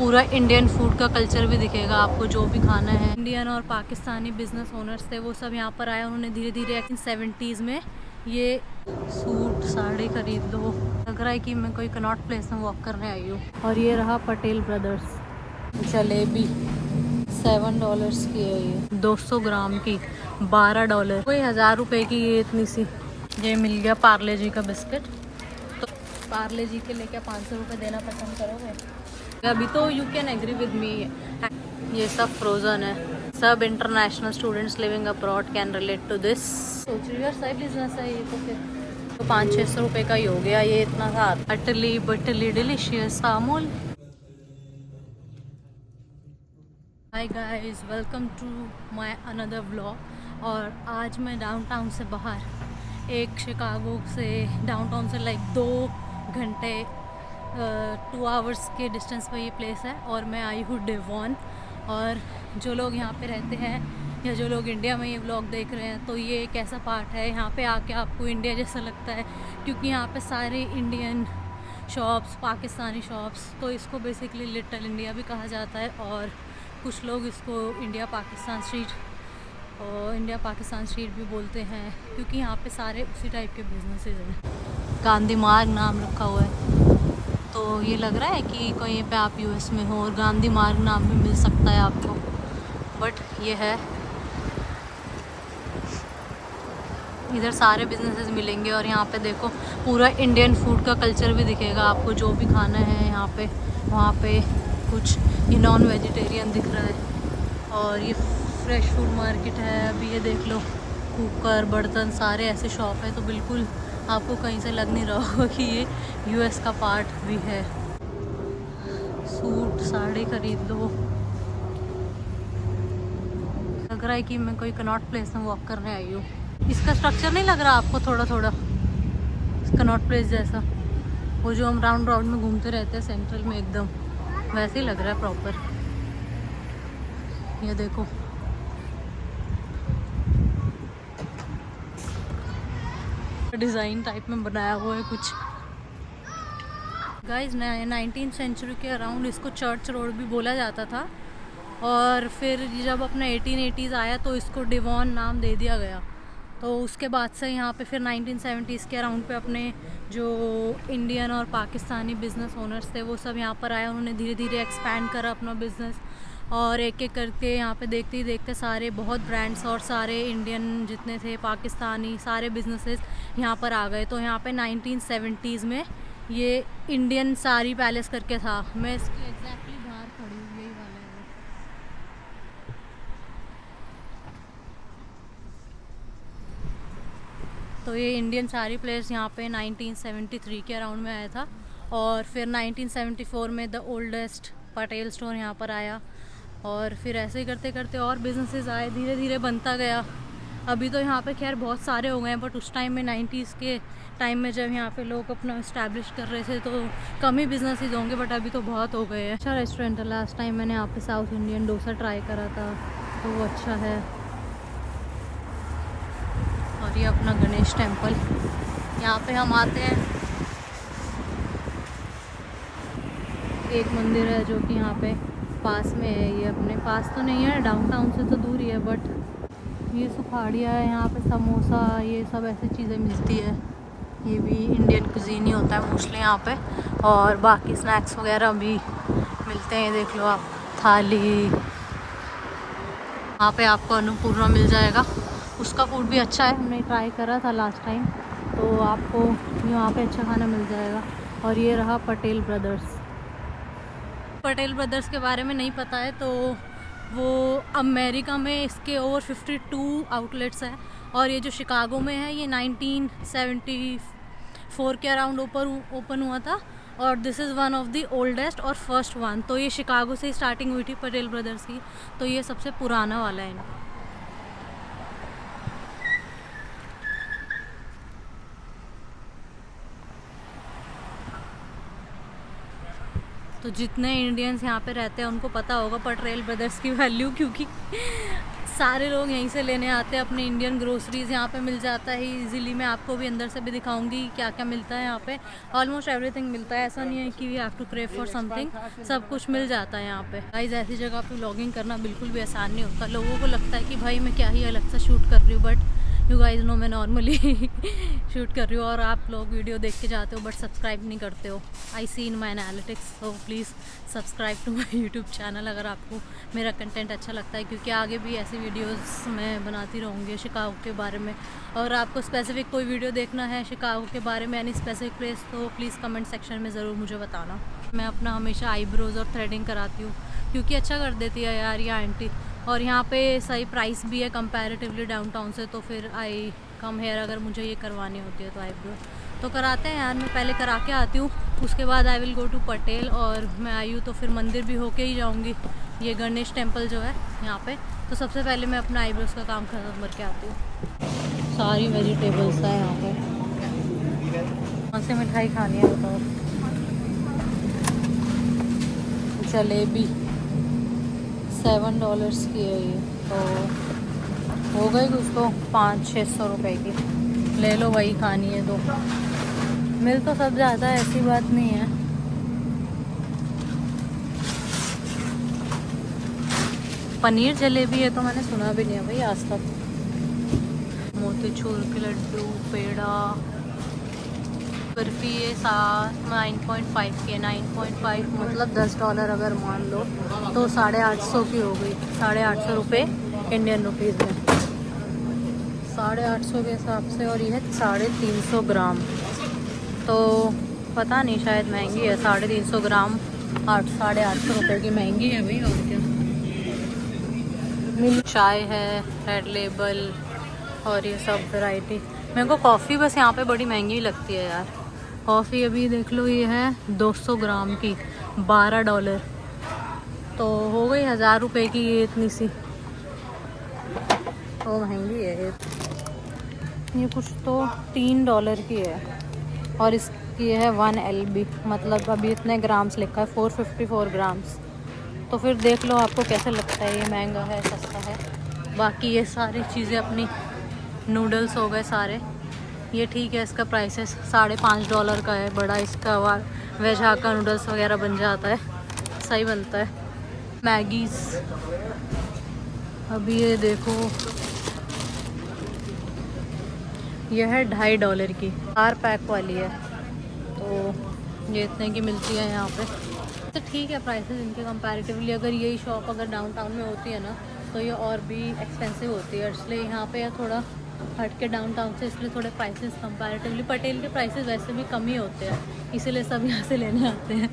पूरा Indian food का culture भी दिखेगा आपको, जो भी खाना है। इंडियन और पाकिस्तानी बिजनेस ओनर्स थे, वो सब यहाँ पर आए। उन्होंने धीरे धीरे 70s में ये सूट साड़ी खरीद लो। लग रहा है कि मैं कोई कनॉट प्लेस में वॉक करने आई हूँ। और ये रहा पटेल ब्रदर्स। जलेबी $7 की है ये, 200 ग्राम की $12। कोई 1000 रुपये की ये इतनी सी। ये मिल गया पार्ले जी का बिस्किट। तो पार्ले जी के लिए क्या 500 रुपये देना पसंद करोगे? अभी तो you can agree with me. ये सब फ्रोजन है। सब international students living abroad can relate to this. सोच रही हूँ सही बिजनेस है ये। तो फिर तो 500-600 रुपये का ही हो गया ये। इतना था। Utterly butterly delicious Amul. Hi guys, welcome to my another vlog. और आज मैं डाउनटाउन से बाहर, एक शिकागो से डाउनटाउन से लाइक 2 घंटे 2 आवर्स के डिस्टेंस पे ये प्लेस है। और मैं आई हूँ डेवॉन। और जो लोग यहाँ पे रहते हैं या जो लोग इंडिया में ये व्लॉग देख रहे हैं, तो ये एक ऐसा पार्ट है यहाँ पे आके आपको इंडिया जैसा लगता है, क्योंकि यहाँ पे सारे इंडियन शॉप्स, पाकिस्तानी शॉप्स, तो इसको बेसिकली लिटिल इंडिया भी कहा जाता है। और कुछ लोग इसको इंडिया पाकिस्तान स्ट्रीट भी बोलते हैं, क्योंकि यहाँ पे सारे उसी टाइप के बिजनेसेस हैं। गांधी मार्ग नाम रखा हुआ है, तो ये लग रहा है कि कहीं पे आप यूएस में हो और गांधी मार्ग नाम भी मिल सकता है आपको, बट ये है। इधर सारे बिजनेसेस मिलेंगे। और यहाँ पे देखो पूरा इंडियन फूड का कल्चर भी दिखेगा आपको, जो भी खाना है यहाँ पे। वहाँ पे कुछ ये नॉन वेजिटेरियन दिख रहा है। और ये फ्रेश फूड मार्केट है। अभी ये देख लो, कुकर, बर्तन, सारे ऐसे शॉप है, तो बिल्कुल आपको कहीं से लग नहीं रहा होगा कि ये यूएस का पार्ट भी है। सूट साड़ी खरीद लो। लग रहा है कि मैं कोई कनॉट प्लेस में वॉक करने आई हूँ। इसका स्ट्रक्चर नहीं लग रहा आपको थोड़ा थोड़ा कनॉट प्लेस जैसा? वो जो हम राउंड राउंड में घूमते रहते हैं सेंट्रल में, एकदम वैसे ही लग रहा है प्रॉपर। ये देखो, डिज़ाइन टाइप में बनाया हुआ है कुछ। गाइस, 19th सेंचुरी के अराउंड इसको चर्च रोड भी बोला जाता था। और फिर जब अपना 1880s आया तो इसको डेवॉन नाम दे दिया गया। तो उसके बाद से यहाँ पे फिर 1970s के अराउंड पे अपने जो इंडियन और पाकिस्तानी बिजनेस ओनर्स थे, वो सब यहाँ पर आए। उन्होंने धीरे धीरे एक्सपैंड करा अपना बिज़नेस। और एक एक करके यहाँ पे देखते ही देखते सारे बहुत ब्रांड्स और सारे इंडियन जितने थे, पाकिस्तानी, सारे बिजनेसेस यहाँ पर आ गए। तो यहाँ पे 1970s में ये इंडियन सारी पैलेस करके था। मैं इसके एग्जैक्टली बाहर खड़ी हूँ, यही वाला है। तो ये इंडियन सारी प्लेस यहाँ पे 1973 के अराउंड में आया था। और फिर 1974 में द ओल्डेस्ट पटेल स्टोर यहाँ पर आया। और फिर ऐसे ही करते करते और बिजनेसेस आए, धीरे धीरे बनता गया। अभी तो यहाँ पे खैर बहुत सारे हो गए हैं, बट उस टाइम में 90s के टाइम में जब यहाँ पे लोग अपना इस्टेब्लिश कर रहे थे तो कम ही बिजनेसेस होंगे, बट अभी तो बहुत हो गए हैं। अच्छा रेस्टोरेंट है। लास्ट टाइम मैंने यहाँ पे साउथ इंडियन डोसा ट्राई करा था, तो वो अच्छा है। और ये अपना गणेश टेम्पल, यहाँ पे हम आते हैं। एक मंदिर है जो कि यहाँ पे पास में है। ये अपने पास तो नहीं है, डाउनटाउन से तो दूर ही है, बट ये सुखाड़िया है। यहाँ पे समोसा, ये सब ऐसी चीज़ें मिलती है। ये भी इंडियन कुजीन ही होता है मोस्टली यहाँ पे। और बाकी स्नैक्स वगैरह भी मिलते हैं। देख लो आप, थाली। यहाँ पे आपको अन्नपूर्णा मिल जाएगा, उसका फूड भी अच्छा है। हमने ट्राई करा था लास्ट टाइम, तो आपको यहाँ पे अच्छा खाना मिल जाएगा। और ये रहा पटेल ब्रदर्स। पटेल ब्रदर्स के बारे में नहीं पता है तो वो अमेरिका में इसके ओवर 52 आउटलेट्स हैं। और ये जो शिकागो में है, ये 1974 के अराउंड ओपन हुआ था। और this is one of the oldest और फर्स्ट वन। तो ये शिकागो से स्टार्टिंग हुई थी पटेल ब्रदर्स की, तो ये सबसे पुराना वाला है इनका। तो जितने इंडियंस यहाँ पे रहते हैं उनको पता होगा पटेल ब्रदर्स की वैल्यू, क्योंकि सारे लोग यहीं से लेने आते हैं अपने इंडियन ग्रोसरीज, यहाँ पे मिल जाता है इजीली। मैं आपको भी अंदर से भी दिखाऊंगी क्या क्या मिलता है यहाँ पे। ऑलमोस्ट एवरीथिंग मिलता है, ऐसा नहीं है कि we have to crave for something, सब कुछ मिल जाता है यहाँ पे। गाइस ऐसी जगह पे व्लॉगिंग करना बिल्कुल भी आसान नहीं होता। लोगों को लगता है कि भाई मैं क्या ही अलग से शूट कर रही हूँ, बट यू गाइस नो मैं नॉर्मली शूट कर रही हूँ और आप लोग वीडियो देख के जाते हो बट सब्सक्राइब नहीं करते हो। I see in my analytics, so please subscribe to my YouTube channel अगर आपको मेरा कंटेंट अच्छा लगता है, क्योंकि आगे भी ऐसी वीडियोस मैं बनाती रहूँगी शिकागो के बारे में। और आपको स्पेसिफिक कोई वीडियो देखना है शिकागो के बारे में, एनी स्पेसिफिक प्लेस, तो प्लीज़ कमेंट सेक्शन में ज़रूर मुझे बताना। मैं अपना हमेशा आईब्रोज़ और थ्रेडिंग कराती हूँ क्योंकि अच्छा कर देती है यार ये आंटी, और यहाँ पे सही प्राइस भी है कंपैरेटिवली डाउनटाउन से। तो फिर आई कम हेयर अगर मुझे ये करवानी होती है तो आईब्रो तो कराते हैं यार। मैं पहले करा के आती हूँ, उसके बाद I will go to Patel, और मैं आई हूँ तो फिर मंदिर भी होके ही जाऊँगी, ये गणेश टेम्पल जो है यहाँ पे। तो सबसे पहले मैं अपना आईब्रोज का काम खत्म करके आती हूँ। सारी वेजिटेबल्स है यहाँ पे। कौन सी मिठाई खानी है बताओ? जलेबी $7 की है ये, तो हो गई कुछ तो 500-600 रुपए की। ले लो, वही खानी है तो मिल तो सब ज़्यादा है, ऐसी बात नहीं है। पनीर जलेबी है तो मैंने सुना भी नहीं है भाई आज तक। मोतीचूर के लड्डू, पेड़ा, बर्फी ये 9.5 की है। 9.5 मतलब $10 अगर मान लो तो 850 की हो गई। 850 रुपये इंडियन रुपीज़ में, 850 के हिसाब से। और ये है 350 ग्राम, तो पता नहीं शायद महंगी है। 350 ग्राम 850 रुपये की महंगी है भाई, और क्या। मिल्क चाय है, रेड लेबल, और ये सब वैरायटी। मेरे को कॉफ़ी बस यहाँ पे बड़ी महंगी लगती है यार। कॉफ़ी अभी देख लो, ये है 200 ग्राम की $12, तो हो गई 1000 रुपये की ये इतनी सी, तो महंगी है ये कुछ तो $3 की है। और इसकी है 1 LB, मतलब अभी इतने ग्राम्स लिखा है, 454 ग्राम्स। तो फिर देख लो आपको कैसा लगता है, ये महंगा है सस्ता है। बाकी ये सारी चीज़ें अपनी नूडल्स हो गए सारे, ये ठीक है। इसका प्राइसेस $5.5 का है बड़ा, इसका वेज हाक्का नूडल्स वगैरह बन जाता है, सही बनता है। मैगीज़ अभी ये देखो, यह है $2.5 की, 4 पैक वाली है, तो ये इतने की मिलती है यहाँ पे। तो ठीक है प्राइसेस इनके कंपैरेटिवली। अगर यही शॉप अगर डाउनटाउन में होती है ना तो ये और भी एक्सपेंसिव होती है, इसलिए यहाँ पे है थोड़ा हट के डाउनटाउन से, इसलिए थोड़े प्राइसेस कंपैरेटिवली। पटेल के प्राइसेस वैसे भी कम ही होते हैं, इसीलिए सब यहाँ से लेने आते हैं।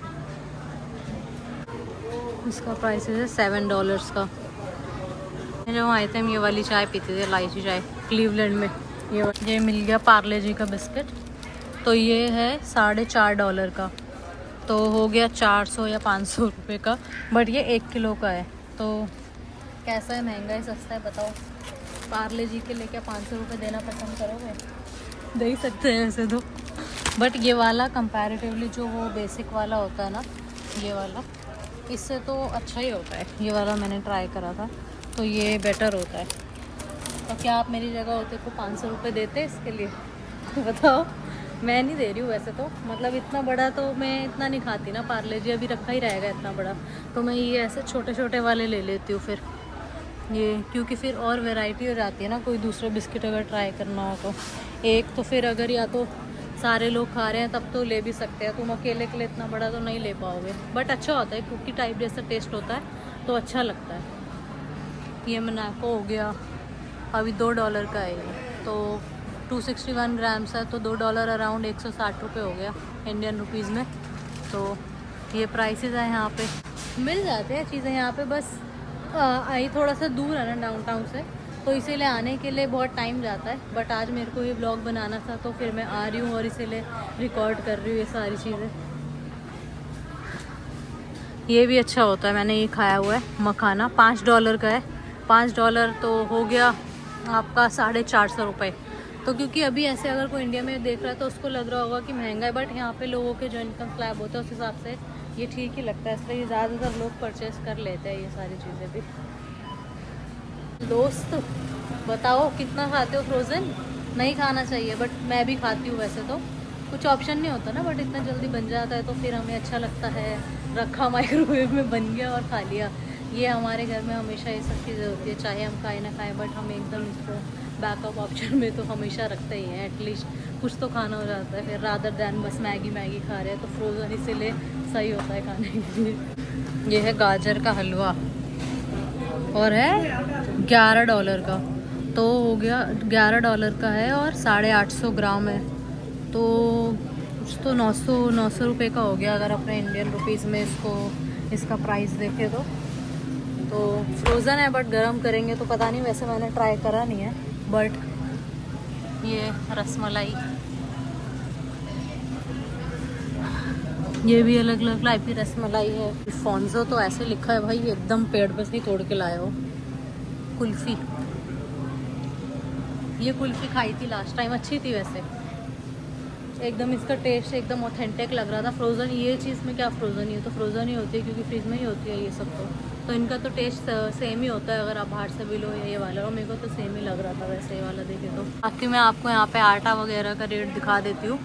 इसका प्राइस है $7 का। जब आए थे हम ये वाली चाय पीते थे, इलायची चाय, क्लीवलैंड में। ये मिल गया पार्ले जी का बिस्किट, तो ये है $4.5 का, तो हो गया 400 या 500 रुपये का। बट ये 1 किलो का है, तो कैसा है, महंगा है सस्ता है बताओ? पार्ले जी के लिए क्या 500 रुपये देना पसंद करोगे? दे ही सकते हैं वैसे तो, बट ये वाला कंपैरेटिवली जो वो बेसिक वाला होता है ना, ये वाला इससे तो अच्छा ही होता है। ये वाला मैंने ट्राई करा था, तो ये बेटर होता है। तो क्या आप मेरी जगह होते तो 500 रुपये देते इसके लिए? बताओ। मैं नहीं दे रही हूँ वैसे तो, मतलब इतना बड़ा तो मैं इतना नहीं खाती ना पार्ले जी, अभी रखा ही रहेगा इतना बड़ा, तो मैं ये ऐसे छोटे छोटे वाले ले लेती हूँ फिर ये, क्योंकि फिर और वैरायटी हो जाती है ना। कोई दूसरे बिस्किट अगर ट्राई करना हो तो एक तो फिर अगर या तो सारे लोग खा रहे हैं तब तो ले भी सकते हैं, तुम अकेले के लिए इतना बड़ा तो नहीं ले पाओगे। बट अच्छा होता है, कुकी टाइप जैसा टेस्ट होता है, तो अच्छा लगता है। ये मोनाको हो गया, अभी $2 का है ये, तो 261 ग्राम्स है, तो $2 अराउंड 160 रुपये हो गया इंडियन रुपीज़ में। तो ये प्राइसेस है यहाँ पे, मिल जाते हैं चीज़ें यहाँ पे। बस आई थोड़ा सा दूर है ना डाउनटाउन से, तो इसीलिए आने के लिए बहुत टाइम जाता है। बट आज मेरे को ये ब्लॉग बनाना था, तो फिर मैं आ रही हूँ और इसीलिए रिकॉर्ड कर रही हूँ ये सारी चीज़ें। ये भी अच्छा होता है, मैंने ये खाया हुआ है मखाना, $5 का है। $5 तो हो गया आपका 450 रुपये। तो क्योंकि अभी ऐसे अगर कोई इंडिया में देख रहा है तो उसको लग रहा होगा कि महंगा है, बट यहाँ पे लोगों के जो इनकम स्लैब होता है उस हिसाब से ये ठीक ही लगता है, इसलिए ज़्यादातर लोग परचेज़ कर लेते हैं ये सारी चीज़ें भी। दोस्त बताओ कितना खाते हो फ्रोज़न? नहीं खाना चाहिए बट मैं भी खाती हूँ वैसे तो। कुछ ऑप्शन नहीं होता ना, बट इतना जल्दी बन जाता है तो फिर हमें अच्छा लगता है। रखा माइक्रोवेव में, बन गया और खा लिया। ये हमारे घर में हमेशा ये सब चीज़ें होती है, चाहे हम खाएं ना खाएं, बट हम एकदम इसको बैकअप ऑप्शन में तो हमेशा रखते ही हैं। एटलीस्ट कुछ तो खाना हो जाता है फिर, रादर दैन बस मैगी मैगी खा रहे हैं। तो फ्रोज़न इसीलिए सही होता है खाने के लिए। ये है गाजर का हलवा और है $11 का। तो हो गया $11 का है और 850 ग्राम है, तो कुछ तो 900 रुपये का हो गया अगर अपने इंडियन रुपीज़ में इसको इसका प्राइस देखे तो फ्रोज़न है बट गरम करेंगे तो पता नहीं। वैसे मैंने ट्राई करा नहीं है, बट ये रसमलाई, ये भी अलग अलग टाइप की रसमलाई है। अल्फोंसो तो ऐसे लिखा है भाई, एकदम पेड़ पे से ही तोड़ के लाए हो। कुल्फ़ी, ये कुल्फ़ी खाई थी लास्ट टाइम, अच्छी थी वैसे, एकदम इसका टेस्ट एकदम ऑथेंटिक लग रहा था। फ्रोज़न, ये चीज़ में क्या फ्रोज़न ही है तो फ्रोज़न ही होती है क्योंकि फ्रिज में ही होती है ये सब। तो इनका तो टेस्ट सेम ही होता है अगर आप बाहर से भी लो या ये वाला। और मेरे को तो सेम ही लग रहा था वैसे ये वाला देखे तो। बाकी मैं आपको यहाँ पे आटा वगैरह का रेट दिखा देती हूँ।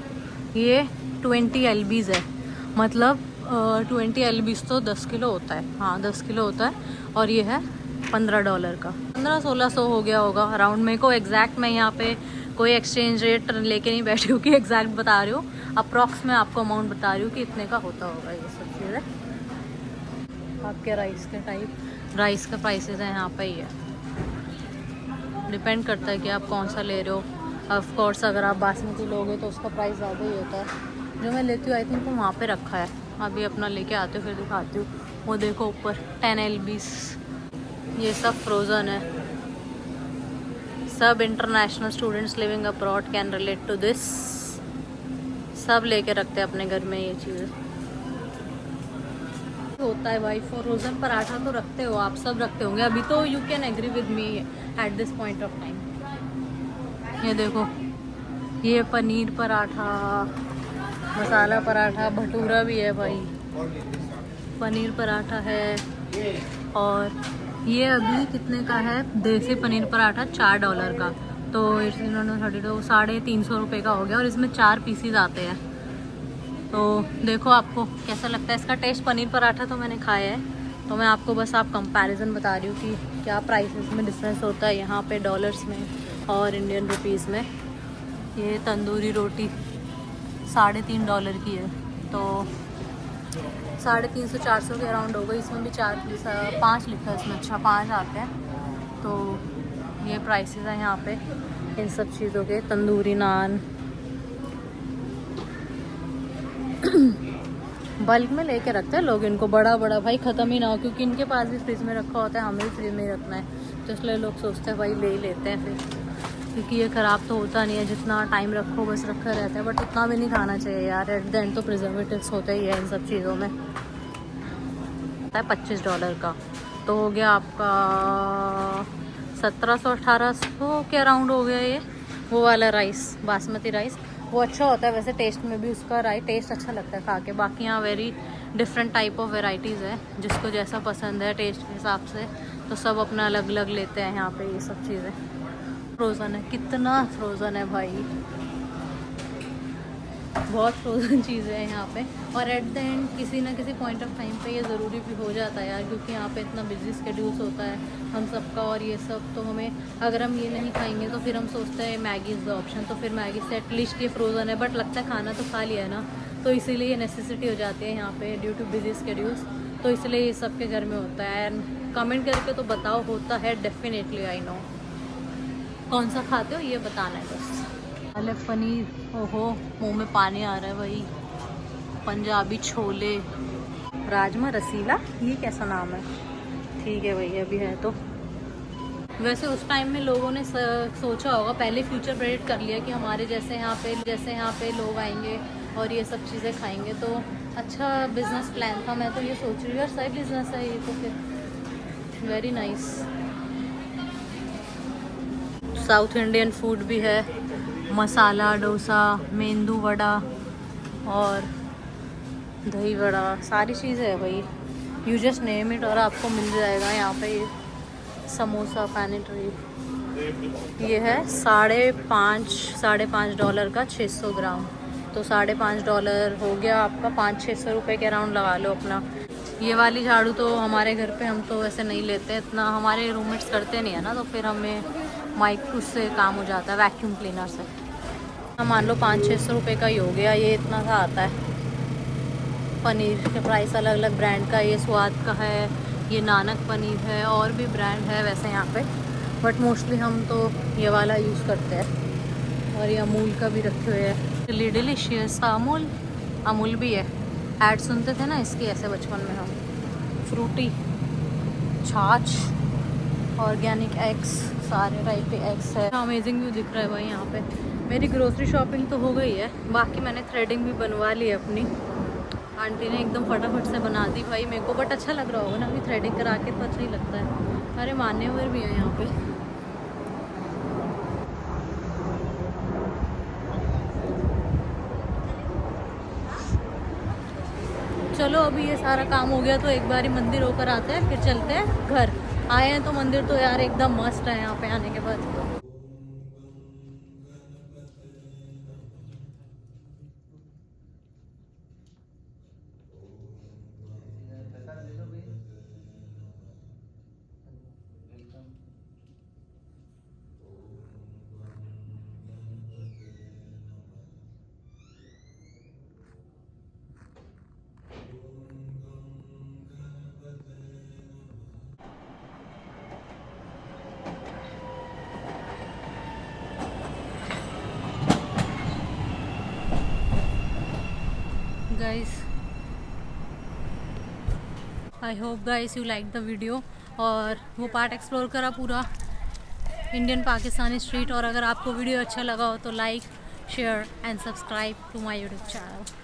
ये 20 LBs है, मतलब 20 LBs तो 10 किलो होता है। हाँ 10 किलो होता है। और ये है $15 का, 1500-1600 हो गया होगा अराउंड। मेरे को एग्जैक्ट, मैं यहाँ पे कोई एक्सचेंज रेट लेके नहीं बैठी हूँ कि एग्जैक्ट बता रही हूँ, अप्रॉक्स में आपको अमाउंट बता रही हूँ कि इतने का होता होगा ये सब चीज़ें। आपके राइस के टाइप राइस का प्राइसेस है यहाँ पे ही है, डिपेंड करता है कि आप कौन सा ले रहे हो। ऑफ कोर्स अगर आप बासमती लोगे तो उसका प्राइस ज़्यादा ही होता है। जो मैं लेती हूँ आई थिंक वो वहाँ पे रखा है, अभी अपना लेके आती हूँ फिर दिखाती हूँ। वो देखो ऊपर 10 LBs, ये सब फ्रोज़न है। सब international students living abroad can relate to this. सब लेके रखते हैं अपने घर में ये चीज़ें। होता है भाई, फ्रोज़न पराठा तो रखते हो आप, सब रखते होंगे अभी तो। You can agree with me at this point of time. ये देखो, ये पनीर पराठा, मसाला पराठा, भटूरा भी है भाई, पनीर पराठा है। और ये अभी कितने का है देसी पनीर पराठा? $4 का। तो इन्होंने 350 रुपये का हो गया और इसमें 4 पीसीज आते हैं। तो देखो आपको कैसा लगता है इसका टेस्ट। पनीर पराठा तो मैंने खाया है, तो मैं आपको बस कंपैरिजन बता रही हूँ कि क्या प्राइसेस में डिफरेंस होता है यहाँ पे डॉलर्स में और इंडियन रुपीज़ में। ये तंदूरी रोटी $3.5 की है, तो 350-400 के अराउंड हो गई। इसमें भी 5 लिखा है इसमें, अच्छा 5 आते हैं। तो ये प्राइसेस हैं यहाँ पे इन सब चीज़ों के। तंदूरी नान बल्क में लेके रखते हैं लोग इनको, बड़ा बड़ा भाई ख़त्म ही ना हो, क्योंकि इनके पास भी फ्रिज में रखा होता है, हमें भी फ्रिज में ही रखना है। तो इसलिए लोग सोचते हैं भाई ले ही लेते हैं फिर, क्योंकि ये ख़राब तो होता नहीं है, जितना टाइम रखो बस रखा रहता है। बट इतना भी नहीं खाना चाहिए यार, एट द एंड तो प्रिजर्वेटिव्स होते ही है इन सब चीज़ों में। है $25 का, तो हो गया आपका 1700-1800 के अराउंड हो गया ये। वो वाला राइस, बासमती राइस, वो अच्छा होता है वैसे, टेस्ट में भी उसका टेस्ट अच्छा लगता है खा के। बाकी यहाँ very different type of varieties है, जिसको जैसा पसंद है टेस्ट के हिसाब से, तो सब अपना अलग अलग लेते हैं यहाँ पे ये सब चीज़ें। फ्रोज़न है, कितना फ्रोज़न है भाई, बहुत फ्रोज़न चीज़ें हैं यहाँ पे। और एट द एंड किसी ना किसी पॉइंट ऑफ टाइम पे ये ज़रूरी भी हो जाता है यार, क्योंकि यहाँ पे इतना बिजी स्केड्यूल्स होता है हम सबका और ये सब। तो हमें, अगर हम ये नहीं खाएंगे तो फिर हम सोचते हैं मैगी इज़ द ऑप्शन, तो फिर मैगी से एटलीस्ट ये फ्रोज़न है, बट लगता है खाना तो खा लिया है ना, तो इसीलिए ये नेसेसिटी हो जाती है यहाँ पे ड्यू टू बिजी स्केड्यूल्स। तो इसलिए ये सबके घर में होता है। एंड कमेंट करके तो बताओ, होता है डेफिनेटली, आई नो। कौन सा खाते हो ये बताना है बस। पालक पनीर, ओहो मुंह में पानी आ रहा है भाई। पंजाबी छोले, राजमा रसीला, ये कैसा नाम है? ठीक है भाई, अभी है तो। वैसे उस टाइम में लोगों ने सोचा होगा, पहले फ्यूचर प्रेडिक्ट कर लिया कि हमारे जैसे यहाँ पे लोग आएंगे और ये सब चीज़ें खाएंगे, तो अच्छा बिजनेस प्लान था। मैं तो ये सोच रही हूँ यार, सही बिजनेस है ये तो, फिर very nice. South Indian food भी है, मसाला डोसा, मेंदू वड़ा और दही वड़ा, सारी चीज़ें है भाई। यू जस्ट नेम इट और आपको मिल जाएगा यहाँ पे ये समोसा पैनेट्री, ये है $5.5 का 600 ग्राम, तो $5.5 हो गया आपका 500-600 रुपये के अराउंड लगा लो अपना। ये वाली झाड़ू तो हमारे घर पे हम तो वैसे नहीं लेते इतना, हमारे रूममेट्स करते नहीं है ना, तो फिर हमें माइक उससे काम हो जाता है, वैक्यूम क्लीनर से। मान लो 500-600 रुपये का ही हो गया, ये इतना सा आता है। पनीर के प्राइस अलग अलग ब्रांड का, ये स्वाद का है, ये नानक पनीर है, और भी ब्रांड है वैसे यहाँ पे, बट मोस्टली हम तो ये वाला यूज़ करते हैं। और ये अमूल का भी रखे हुए हैं, डिलीशियस अमूल भी है। ऐड सुनते थे ना इसकी ऐसे बचपन में हम, फ्रूटी, छाछ, ऑर्गेनिक एग्स, सारे टाइप के एग्स है। अमेजिंग व्यू दिख रहा है भाई यहाँ पे। मेरी ग्रोसरी शॉपिंग तो हो गई है, बाकी मैंने थ्रेडिंग भी बनवा ली है अपनी। आंटी ने एकदम फटाफट से बना दी भाई मेरे को, बट अच्छा लग रहा होगा ना, अभी थ्रेडिंग करा के तो अच्छा ही लगता है। अरे मान्यवर भी है यहाँ पे। चलो अभी ये सारा काम हो गया तो एक बार ही मंदिर होकर आते हैं, फिर चलते हैं घर। आए हैं तो मंदिर तो यार एकदम मस्त है यहाँ पे आने के बाद। Guys, I hope guys you like the video, और वो पार्ट एक्सप्लोर करा पूरा इंडियन पाकिस्तानी स्ट्रीट। और अगर आपको वीडियो अच्छा लगा हो तो like, share and subscribe to my YouTube channel.